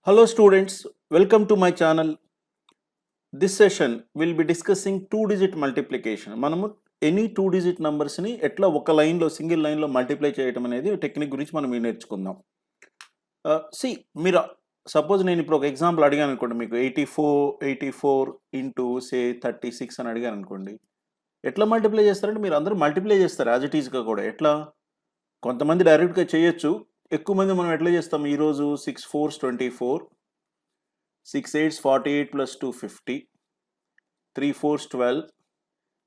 Hello students, welcome to my channel. This session will be discussing two-digit multiplication. మనము any two digit నంబర్స్ని ఎట్లా ఒక లైన్లో single లైన్లో multiply చేయడం అనేది టెక్నిక్ గురించి మనం నేర్చుకుందాం. మీరు సపోజ్ నేను ఇప్పుడు ఒక ఎగ్జాంపుల్ అడిగాను అనుకోండి, మీకు 84 ఇంటూ సే 36 అని అడిగాను అనుకోండి, ఎట్లా మల్టిప్లై చేస్తారంటే మీరు అందరూ మల్టిప్లై చేస్తారు యాజ్ ఇట్ ఈస్గా కూడా. ఎట్లా కొంతమంది డైరెక్ట్గా చేయొచ్చు, ఎక్కువ మంది మనం ఎట్లా చేస్తాం, ఈరోజు 6 4s 24, 6 8s 48 plus 2 50, 3 4s 12,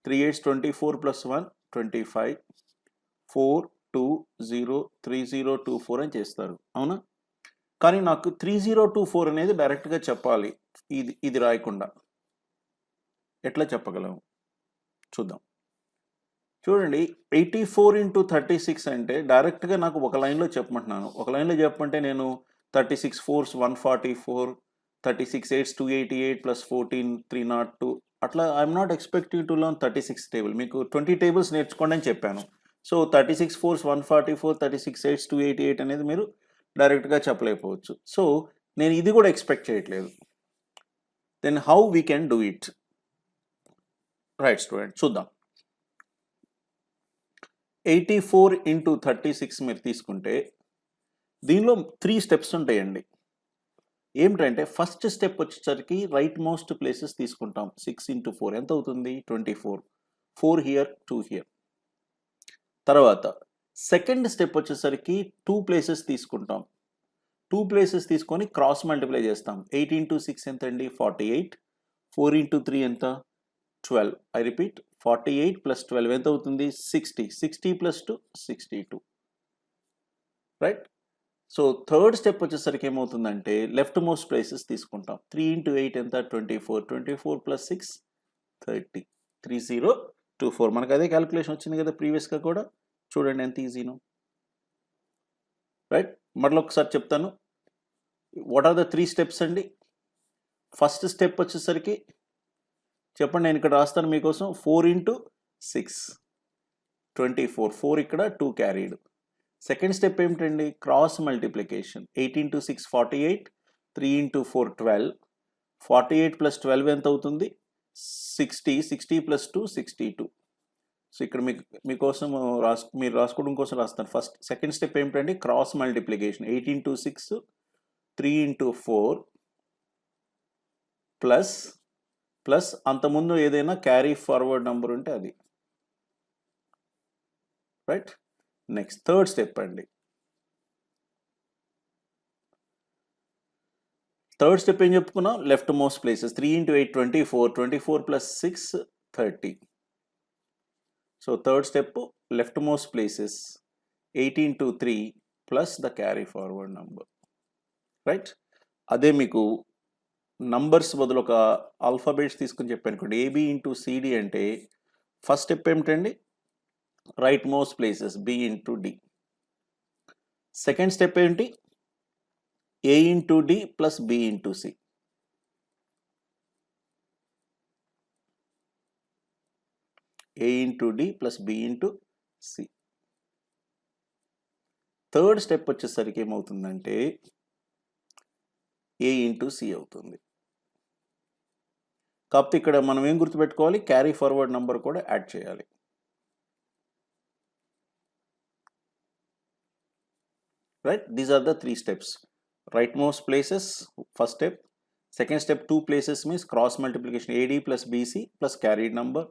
3 8s 24 plus 1 25, 4 2 0 3 0 2 4 అని చేస్తారు, అవునా? కానీ నాకు 3024 అనేది డైరెక్ట్గా చెప్పాలి, ఇది రాయకుండా ఎట్లా చెప్పగలము చూద్దాం. చూడండి, 84 ఇంటూ 36 అంటే డైరెక్ట్గా నాకు ఒక లైన్లో చెప్పమంటున్నాను. ఒక లైన్లో చెప్పమంటే నేను 36 4s 144, 36 8s 288 plus 14 302 అట్లా I'm not expecting to learn 36 table. మీకు 20 టేబుల్స్ నేర్చుకోండి అని చెప్పాను. సో 36 4s 144, 36 8s 288 అనేది మీరు డైరెక్ట్గా చెప్పలేకపోవచ్చు. సో నేను ఇది కూడా ఎక్స్పెక్ట్ చేయట్లేదు. Then how we can do it? Right student, చూద్దాం. 84 ఇంటూ 36 మీరు తీసుకుంటే దీనిలో 3 స్టెప్స్ ఉంటాయండి. ఏమిటంటే ఫస్ట్ స్టెప్ వచ్చేసరికి రైట్ మోస్ట్ ప్లేసెస్ తీసుకుంటాం. 6 ఇంటూ 4 ఎంత అవుతుంది? 24. 4 హియర్, 2 హియర్. తర్వాత సెకండ్ స్టెప్ వచ్చేసరికి 2 ప్లేసెస్ తీసుకుంటాం. 2 ప్లేసెస్ తీసుకొని క్రాస్ మల్టిప్లై చేస్తాం. 8 ఇంటూ 6 ఎంత అండి? 48. 4 ఇంటూ 3 ఎంత? 12. ఐ రిపీట్, 48 ప్లస్ 12 ఎంత అవుతుంది? 60. 60 plus 2 62. Right. So third step వచ్చేసరికి ఏమవుతుందంటే లెఫ్ట్ మోస్ట్ ప్లేసెస్ తీసుకుంటాం. 3 ఇంటూ 8 ఎంత? 24. 24 ప్లస్ 6 30. 3024. మనకు అదే క్యాలిక్యులేషన్ వచ్చింది కదా ప్రీవియస్గా కూడా. చూడండి ఎంత ఈజీనో. రైట్, మరలా ఒకసారి చెప్తాను. వాట్ ఆర్ ద 3 స్టెప్స్ అండి? ఫస్ట్ స్టెప్ వచ్చేసరికి చెప్పండి, నేను ఇక్కడ రాస్తాను మీకోసం. 4 ఇంటూ 6 24. 4 ఇక్కడ, 2 క్యారీడ్. సెకండ్ స్టెప్ ఏమిటండి? Cross multiplication. 8 into 6 48, 3 into 4 12, 48 plus 12 ఎంత అవుతుంది? 60. 60 ప్లస్ 2 62. సో ఇక్కడ మీకోసం మీరు రాసుకోవడం కోసం రాస్తాను. సెకండ్ స్టెప్ ఏమిటండి? Cross multiplication. 8 into 6, 3 into 4 plus అంతకుముందు ఏదైనా క్యారీ ఫార్వర్డ్ నెంబర్ ఉంటే అది. రైట్. నెక్స్ట్ థర్డ్ స్టెప్ అండి. థర్డ్ స్టెప్ ఏం చెప్పుకున్నాం? Left most places. 3 into 8 24, 24 plus 6 30. So third step left most places 8 into 3 plus the carry forward number. Right. అదే మీకు numbers బదులు ఒక ఆల్ఫాబెట్స్ తీసుకుని చెప్పానుకోండి. ఏబి ఇంటూ సిడి అంటే ఫస్ట్ స్టెప్ ఏమిటండి? Right most places B into D. Second step ఏంటి? A into D plus B into C. A into D plus B into C. Third step వచ్చేసరికి ఏమవుతుందంటే ఏ into C అవుతుంది. కాకపోతే ఇక్కడ మనం ఏం గుర్తుపెట్టుకోవాలి? క్యారీ ఫార్వర్డ్ నంబర్ కూడా యాడ్ చేయాలి. Right, these are the 3 steps. Right most places first step. Second step 2 places means cross multiplication. AD plus BC plus carried number.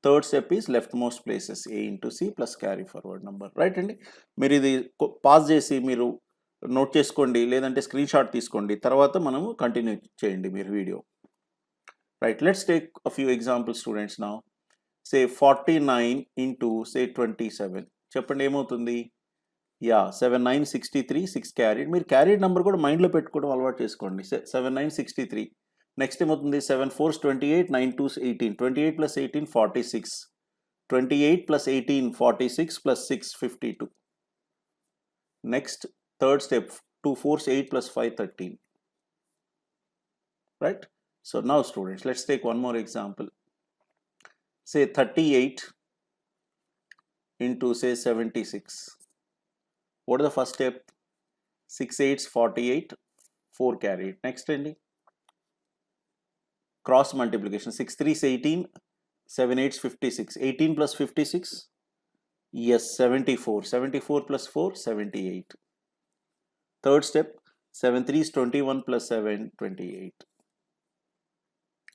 Third step is left most places A into C plus carry forward number. Right అండి. మీరు ఇది pause చేసి మీరు note చేసుకోండి, లేదంటే screen shot తీసుకోండి, తర్వాత మనము కంటిన్యూ చేయండి మీరు video. Right, let's take a few examples students now. Say 49 into say 27. చెప్పండి ఏమవుతుంది? 7 9 63, 6 క్యారీడ్. మీరు క్యారీడ్ నెంబర్ కూడా మైండ్లో పెట్టుకోవడం అలవాటు చేసుకోండి. 7 9 63. నెక్స్ట్ ఏమవుతుంది? 7 4s 28, 9 2s 18. 28 plus 18 46. 28 plus 18 46 plus 6 52. Next third step 2 4s 8 plus 5 13. Right? So now students, let's take one more example. Say 38 into say 76. What is the first step? 6 8s 48, 4 carried. Next అండి cross multiplication, 6 3s 18, 7 8s 56, 18 plus 56, yes 74, 74 plus 4 78. Third step, 7 3s 21 plus 7 28,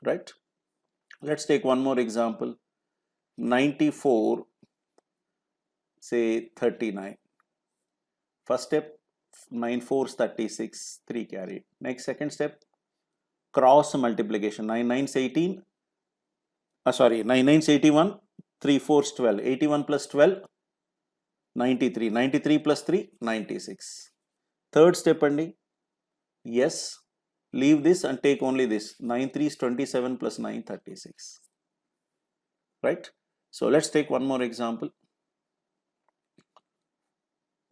right? Let's take one more example. 94 say 39. First step, 9 4s 36, 3 carried. Next second step, cross multiplication, 9 9s 18, 9 9s 81, 3 4s 12, 81 plus 12 93, 93 plus 3 96. Third step andi, yes, leave this and take only this, 9 3s 27 plus 9 36, right? So let's take one more example.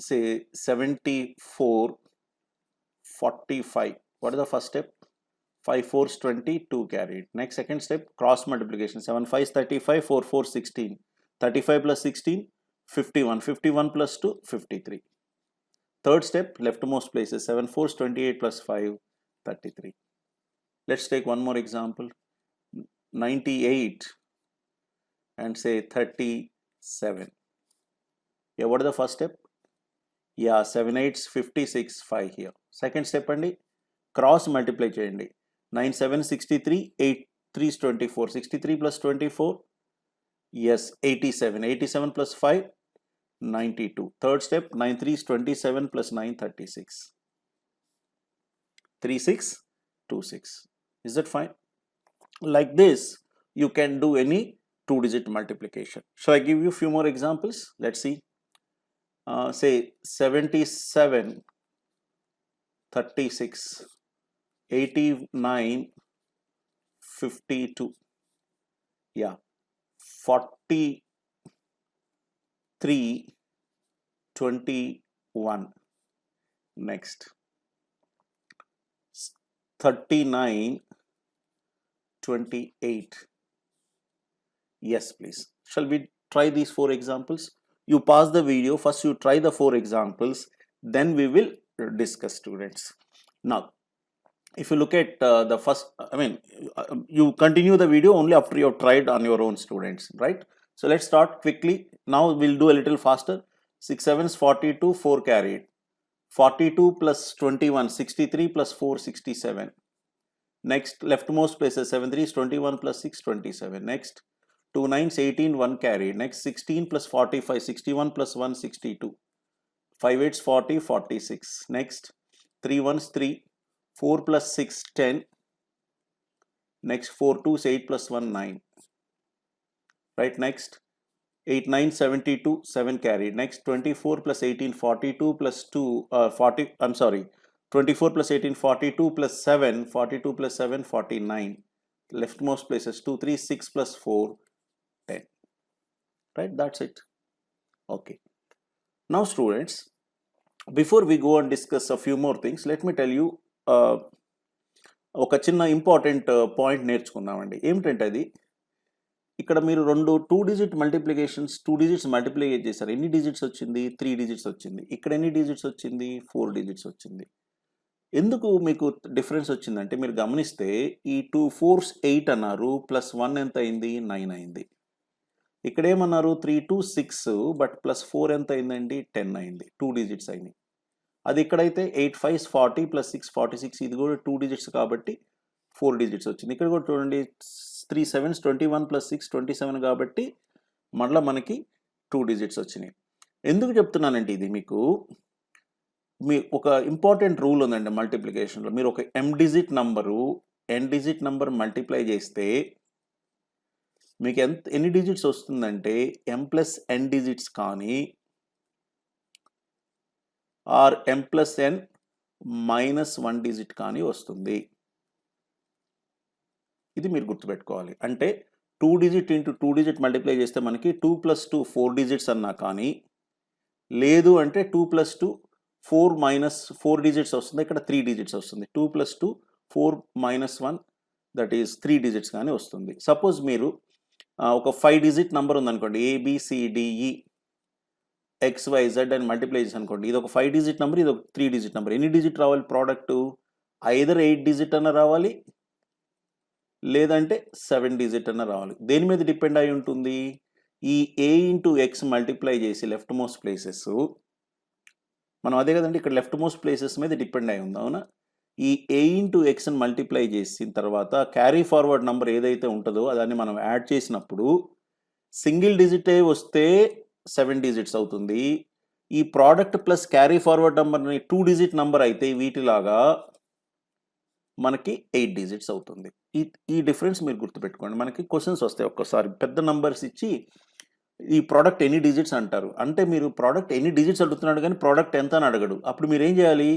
Say 74 45. What is the first step? 5 4s 20, 2 carried. Next second step, cross multiplication, 7 5s 35, 4 4 16, 35 plus 16 51, 51 plus 2 53. Third step, leftmost places, 7 4s 28 plus 5 33. Let's take one more example. 98 and say 37. Yeah, what is the first step? Yeah, 7 8s 56, 5 here. Second step andi, cross multiply cheyandi, 9 7 63, 8 3s 24, 63 plus 24, yes 87, 87 plus 5 92. Third step, 9 3s 27 plus 9 36, 3626. Is that fine? Like this you can do any 2-digit multiplication. Shall I give you a few more examples? Let's see. Say 77 36, 89 52, yeah 43 21. Next 39 28. Yes please. Shall we try these 4 examples? You pause the video, first you try the 4 examples, then we will discuss, students. Now if you look at the first, you continue the video only after you have tried on your own, students, right? So let's start quickly. Now we'll do a little faster. 6 7s 42, 4 carried. 42 plus 21, 63 plus 4 67. Next leftmost places, 7 3s 21 plus 6 27. Next 2 9s 18, 1 carried. Next 16 plus 45, 61 plus 1 62. 5 8s 40, 46. Next 3 1s 3, 4 plus 6 10. Next 4 2s 8 plus 1 9, right? Next 8 9 72, 7 carried. Next 24 plus 18 42 plus 2 40, I'm sorry, 24 plus 18 42 plus 7 42 plus 7 49. Leftmost places 2 3 6 plus 4 10, right? That's it. Okay, now students, before we go and discuss a few more things, let me tell you ఒక చిన్న important point నేర్చుకుందామండి. ఏమిటంటే అది, ఇక్కడ మీరు 2 digit multiplications 2 digits multiply చేశారు. ఎన్ని digits వచ్చింది? 3 digits వచ్చింది. ఇక్కడ ఎన్ని డిజిట్స్ వచ్చింది? 4 డిజిట్స్ వచ్చింది. ఎందుకు మీకు డిఫరెన్స్ వచ్చిందంటే, మీరు గమనిస్తే ఈ 2 4s 8 అన్నారు, ప్లస్ 1 ఎంత అయింది? 9 అయింది. ఇక్కడ ఏమన్నారు? 3 2 6, బట్ ప్లస్ 4 ఎంత అయిందండి? 10 అయింది. 2 డిజిట్స్ అయినాయి. అది ఇక్కడైతే 8 5s 40 ప్లస్ 6 46, ఇది కూడా 2 డిజిట్స్ కాబట్టి 4 డిజిట్స్ వచ్చింది. ఇక్కడ కూడా చూడండి, 3 7s 21 ప్లస్ 6 27 కాబట్టి మళ్ళీ మనకి 2 డిజిట్స్ వచ్చినాయి. ఎందుకు చెప్తున్నానంటే, ఇది మీకు ఒక ఇంపార్టెంట్ రూల్ ఉందండి మల్టిప్లికేషన్లో. మీరు ఒక m digit number n digit number multiply చేస్తే మీకు ఎన్ని డిజిట్స్ వస్తుందంటే m ప్లస్ n డిజిట్స్ కానీ or m plus n minus 1 digit కానీ వస్తుంది. ఇది మీరు గుర్తుపెట్టుకోవాలి. అంటే 2 డిజిట్ ఇంటూ 2 డిజిట్ మల్టిప్లై చేస్తే మనకి 2 ప్లస్ 2 4 డిజిట్స్ అన్నా కానీ, లేదు అంటే 2 ప్లస్ 2 4 మైనస్ 4 డిజిట్స్ వస్తుంది. ఇక్కడ 3 డిజిట్స్ వస్తుంది. 2 plus 2 4 minus 1, that is 3 digits కానీ వస్తుంది. సపోజ్ మీరు ఒక 5 డిజిట్ నంబర్ ఉందనుకోండి, ABCDE XYZ అని మల్టిప్లై చేసి అనుకోండి, ఇది ఒక 5 డిజిట్ నెంబర్, ఇది ఒక 3 డిజిట్ నెంబర్. ఎన్ని డిజిట్ రావాలి ప్రోడక్ట్? ఐదర్ 8 డిజిట్ అన్న రావాలి, లేదంటే 7 డిజిట్ అన్న రావాలి. దేని మీద డిపెండ్ అయి ఉంటుంది? ఈ A ఇంటూ X మల్టిప్లై చేసి లెఫ్ట్ మోస్ట్ ప్లేసెస్, మనం అదే కదండి ఇక్కడ లెఫ్ట్ మోస్ట్ ప్లేసెస్ మీద డిపెండ్ అయి ఉంది, అవునా? ఈ A ఇంటూ Xని మల్టిప్లై చేసిన తర్వాత క్యారీ ఫార్వర్డ్ నెంబర్ ఏదైతే ఉంటుందో దాన్ని మనం యాడ్ చేసినప్పుడు సింగిల్ డిజిటే వస్తే 7 డిజిట్స్ అవుతుంది. ఈ ప్రోడక్ట్ ప్లస్ క్యారీ ఫార్వర్డ్ నెంబర్ని 2 డిజిట్ నెంబర్ అయితే వీటిలాగా మనకి 8 డిజిట్స్ అవుతుంది. ఈ డిఫరెన్స్ మీరు గుర్తుపెట్టుకోండి. మనకి క్వశ్చన్స్ వస్తాయి ఒక్కోసారి పెద్ద నంబర్స్ ఇచ్చి ఈ ప్రోడక్ట్ ఎన్ని డిజిట్స్ అంటారు. అంటే మీరు ప్రోడక్ట్ ఎన్ని డిజిట్స్ అడుగుతున్నాడు కానీ ప్రోడక్ట్ ఎంత అని అడగడు. అప్పుడు మీరు ఏం చేయాలి?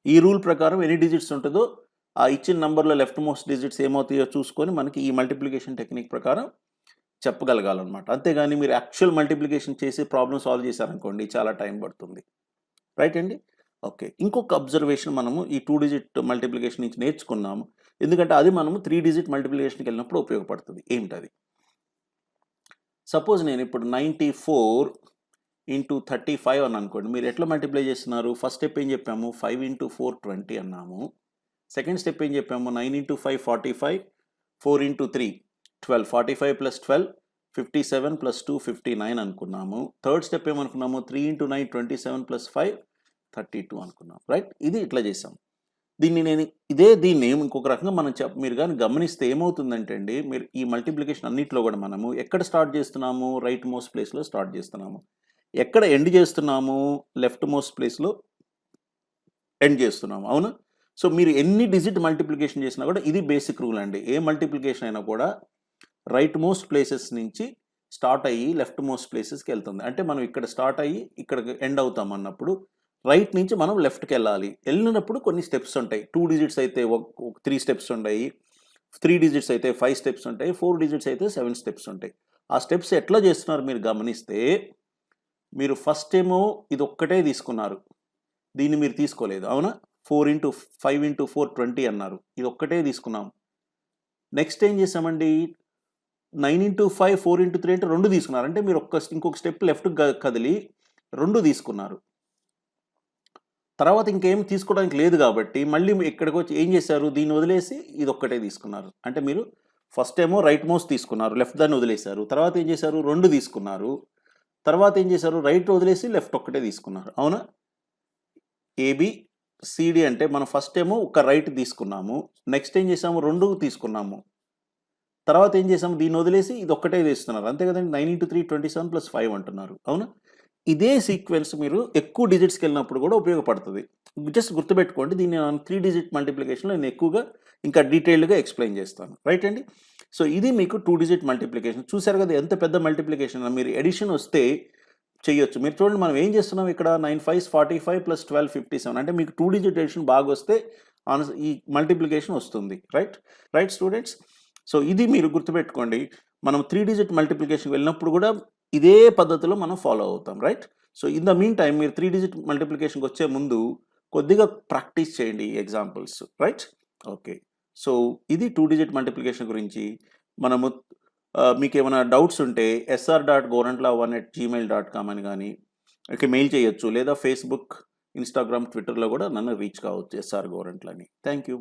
ఈ రూల్ ప్రకారం ఎన్ని డిజిట్స్ ఉంటుందో ఆ ఇచ్చిన నంబర్లో లెఫ్ట్ మోస్ట్ డిజిట్స్ ఏమవుతాయో చూసుకొని మనకి ఈ మల్టిప్లికేషన్ టెక్నిక్ ప్రకారం చెప్పగలగాలన్నమాట. అంతేగాని మీరు యాక్చువల్ మల్టిప్లికేషన్ చేసి ప్రాబ్లమ్ సాల్వ్ చేశారనుకోండి చాలా టైం పడుతుంది. రైట్ అండి? ఓకే. ఇంకొక అబ్జర్వేషన్ మనము ఈ 2 డిజిట్ మల్టిప్లికేషన్ నుంచి నేర్చుకున్నాము. ఎందుకంటే అది మనము 3 డిజిట్ మల్టిప్లికేషన్కి వెళ్ళినప్పుడు ఉపయోగపడుతుంది. ఏమిటది? సపోజ్ నేను ఇప్పుడు 94 ఇంటూ 35 అని అనుకోండి. మీరు ఎట్లా మల్టిప్లై చేస్తున్నారు? ఫస్ట్ స్టెప్ ఏం చెప్పాము? 5 ఇంటూ 4 20 అన్నాము. సెకండ్ స్టెప్ ఏం చెప్పాము? 9 ఇంటూ 5 45, 4 ఇంటూ 3 12, 45 ప్లస్ 12 57 ప్లస్ 2 59 అనుకున్నాము. థర్డ్ స్టెప్ ఏమనుకున్నాము? 3 ఇంటూ 9 27 ప్లస్ 5 32 అనుకున్నాం. రైట్? ఇది ఇట్లా చేసాం. దీన్ని ఇంకొక రకంగా మనం మీరు కానీ గమనిస్తే ఏమవుతుందంటే అండి, మీరు ఈ మల్టిప్లికేషన్ అన్నింటిలో కూడా మనము ఎక్కడ స్టార్ట్ చేస్తున్నాము? రైట్ మోస్ట్ ప్లేస్లో స్టార్ట్ చేస్తున్నాము. ఎక్కడ ఎండ్ చేస్తున్నాము? లెఫ్ట్ మోస్ట్ ప్లేస్లో ఎండ్ చేస్తున్నాము, అవునా? సో మీరు ఎన్ని డిజిట్ మల్టిప్లికేషన్ చేసినా కూడా ఇది బేసిక్ రూల్ అండి. ఏ మల్టిప్లికేషన్ అయినా కూడా రైట్ మోస్ట్ ప్లేసెస్ నుంచి స్టార్ట్ అయ్యి లెఫ్ట్ మోస్ట్ ప్లేసెస్కి వెళ్తుంది. అంటే మనం ఇక్కడ స్టార్ట్ అయ్యి ఇక్కడ ఎండ్ అవుతాం అన్నప్పుడు రైట్ నుంచి మనం లెఫ్ట్కి వెళ్ళినప్పుడు కొన్ని స్టెప్స్ ఉంటాయి. 2 డిజిట్స్ అయితే 3 స్టెప్స్ ఉంటాయి, 3 డిజిట్స్ అయితే 5 స్టెప్స్ ఉంటాయి, 4 డిజిట్స్ అయితే 7 స్టెప్స్ ఉంటాయి. ఆ స్టెప్స్ ఎట్లా చేస్తున్నారు మీరు గమనిస్తే, మీరు ఫస్ట్ ఏమో ఇది ఒక్కటే తీసుకున్నారు, దీన్ని మీరు తీసుకోలేదు, అవునా? 4 ఇంటూ 5 ఇంటూ 4 20 అన్నారు, ఇది ఒక్కటే తీసుకున్నాం. నెక్స్ట్ ఏం చేసామండి? 9 ఇంటూ 5 4 ఇంటూ 3 అంటే 2 తీసుకున్నారు. అంటే మీరు ఇంకొక స్టెప్ లెఫ్ట్ కదిలి 2 తీసుకున్నారు. తర్వాత ఇంకేం తీసుకోవడానికి లేదు కాబట్టి మళ్ళీ ఇక్కడికి వచ్చి ఏం చేశారు? దీన్ని వదిలేసి ఇది ఒక్కటే తీసుకున్నారు. అంటే మీరు ఫస్ట్ ఏమో రైట్ మోస్ట్ తీసుకున్నారు, లెఫ్ట్ దాన్ని వదిలేశారు. తర్వాత ఏం చేశారు? 2 తీసుకున్నారు. తర్వాత ఏం చేశారు? రైట్ వదిలేసి లెఫ్ట్ ఒక్కటే తీసుకున్నారు, అవునా? ABCD అంటే మనం ఫస్ట్ ఏమో ఒక రైట్ తీసుకున్నాము, నెక్స్ట్ ఏం చేసాము? 2 తీసుకున్నాము. తర్వాత ఏం చేసాము? దీన్ని వదిలేసి ఇది ఒక్కటే తీస్తున్నారు. అంతే కదండి? 9 ఇంటూ 3 27 ప్లస్ 5 అంటున్నారు, అవునా? ఇదే సీక్వెన్స్ మీరు ఎక్కువ డిజిట్స్కి వెళ్ళినప్పుడు కూడా ఉపయోగపడుతుంది. జస్ట్ గుర్తుపెట్టుకోండి. దీన్ని 3 డిజిట్ మల్టిప్లికేషన్లో నేను ఎక్కువగా ఇంకా డీటెయిల్డ్గా ఎక్స్ప్లెయిన్ చేస్తాను. రైట్ అండి? సో ఇది మీకు 2 డిజిట్ మల్టిప్లికేషన్. చూసారు కదా ఎంత పెద్ద మల్టిప్లికేషన్. మీరు ఎడిషన్ వస్తే చేయొచ్చు. మీరు చూడండి మనం ఏం చేస్తున్నాం ఇక్కడ 9 5 45 ప్లస్ 12 57. అంటే మీకు 2 డిజిట్ ఎడిషన్ బాగా వస్తే ఈ మల్టిప్లికేషన్ వస్తుంది. Right students? సో ఇది మీరు గుర్తుపెట్టుకోండి. మనం 3 డిజిట్ మల్టిప్లికేషన్ వెళ్ళినప్పుడు కూడా ఇదే పద్ధతిలో మనం ఫాలో అవుతాం. Right? So in the mean time మీరు 3 డిజిట్ మల్టిప్లికేషన్కి వచ్చే ముందు కొద్దిగా ప్రాక్టీస్ చేయండి ఈ ఎగ్జాంపుల్స్. రైట్? ఓకే. సో ఇది 2 డిజిట్ మల్టిప్లికేషన్ గురించి. మనము మీకు ఏమైనా డౌట్స్ ఉంటే sr.gorantla1@gmail.com అని కానీ మెయిల్ చేయొచ్చు, లేదా ఫేస్బుక్, ఇన్స్టాగ్రామ్, ట్విట్టర్లో కూడా నన్ను రీచ్ కావచ్చు SR Gorantla అని. Thank you.